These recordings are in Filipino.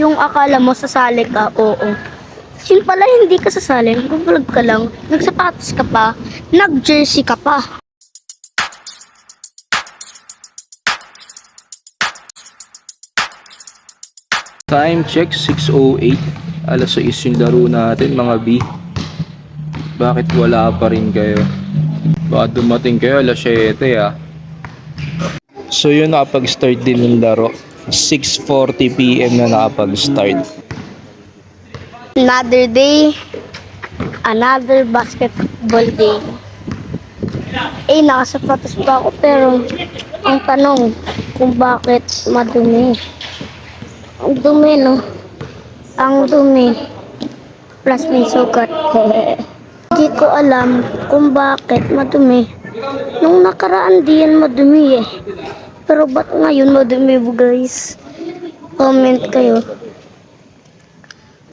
Yung akala mo sasali ka, oo. Yun pala hindi ka sasali, nag-vlog ka lang, nagsapatos ka pa, nag-jersey ka pa. Time check 6:08. Alas 6 yung laro natin mga B. Bakit wala pa rin kayo? Baka dumating kayo alas 7 ah. So yun, nakapag-start din yung laro. 6:40 PM na nakapag-start. Another day, another basketball day. Nakasapatos pa ako pero ang tanong kung bakit madumi. Ang dumi, no? Ang dumi. Plus may sugat. Hindi ko alam kung bakit madumi. Nung nakaraan di yan madumi eh. Pero ba't ngayon madumi po guys? Comment kayo.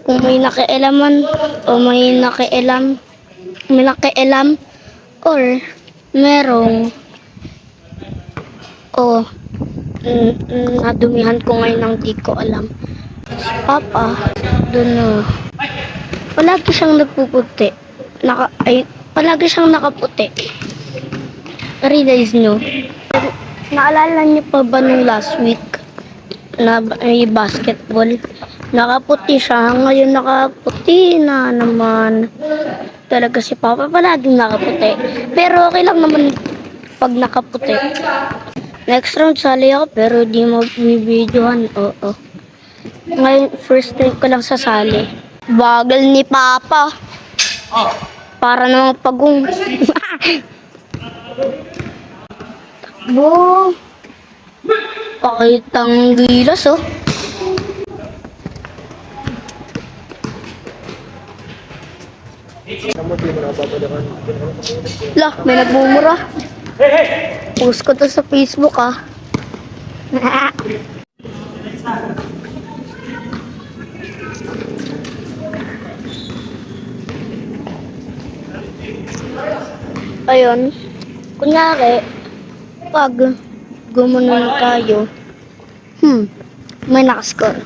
Kung may nakialaman o may nakialam or merong nadumihan ko ngayon ng di ko alam. Papa, doon na. Palagi siyang nagpuputi. Palagi siyang nakaputi. Realize nyo? Naalala niyo pa ba nung last week na may basketball? Nakaputi siya. Ngayon nakaputi na naman. Talaga si Papa palaging nakaputi. Pero okay lang naman pag nakaputi. Next round sali ako pero di mo bibidyohan. Oo. Ngayon first time ko lang sasali. Bagal ni Papa. Para namang pagong. Takbo. Pakitang gilas oh. Lah, may nagmumura. Post ko to sa Facebook ah. Ayun. Kunyari, pag gumunan tayo, may nakascore.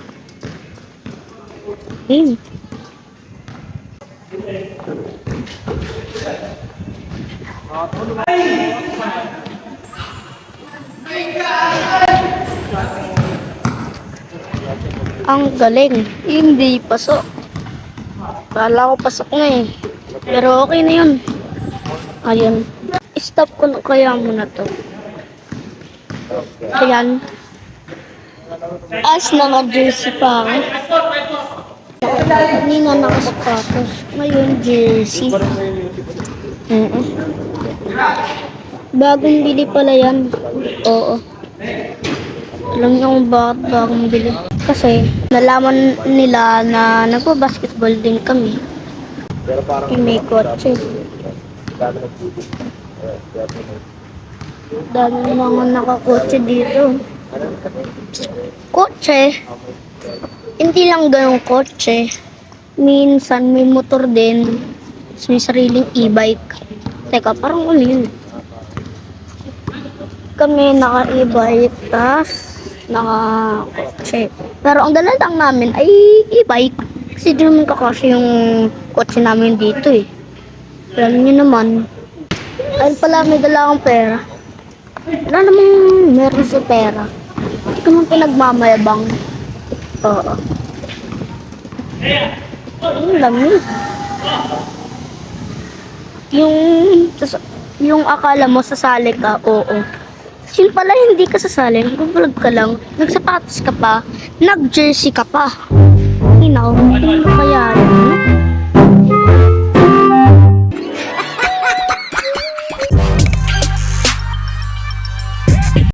Ang galing. Hindi pasok. Kala ko pasok na eh. Pero okay na yun. Ayun. Stop ko na kaya muna to. Ayan. As naka-jersey pa ako. Hindi na nakasapatos. Ngayon jersey. Bagong bili pala yan. Oo. Alam niyo kung bakit bagong bili. Kasi nalaman nila na nagpa-basketball din kami. May kotse. Dami mga nakakotse dito. Kotse? Hindi lang ganong kotse. Minsan may motor din. May sariling e-bike. Teka, parang ano yun? Kami naka-e-bike, tas naka-kotse. Pero ang dala lang namin ay e-bike. Kasi di naman kakasya yung kotse namin dito eh. Alam nyo naman. Ayun pala, may dala akong pera. Wala namang meron sa pera. Hindi ko naman pinagmamayabang. Oo. Ang lamig. Yung akala mo sasali ka, oo. Yun pala hindi ka sasali, nag-vlog ka lang, nagsapatos ka pa, nag-jersey ka pa. Hinaw, hindi mo kaya yun.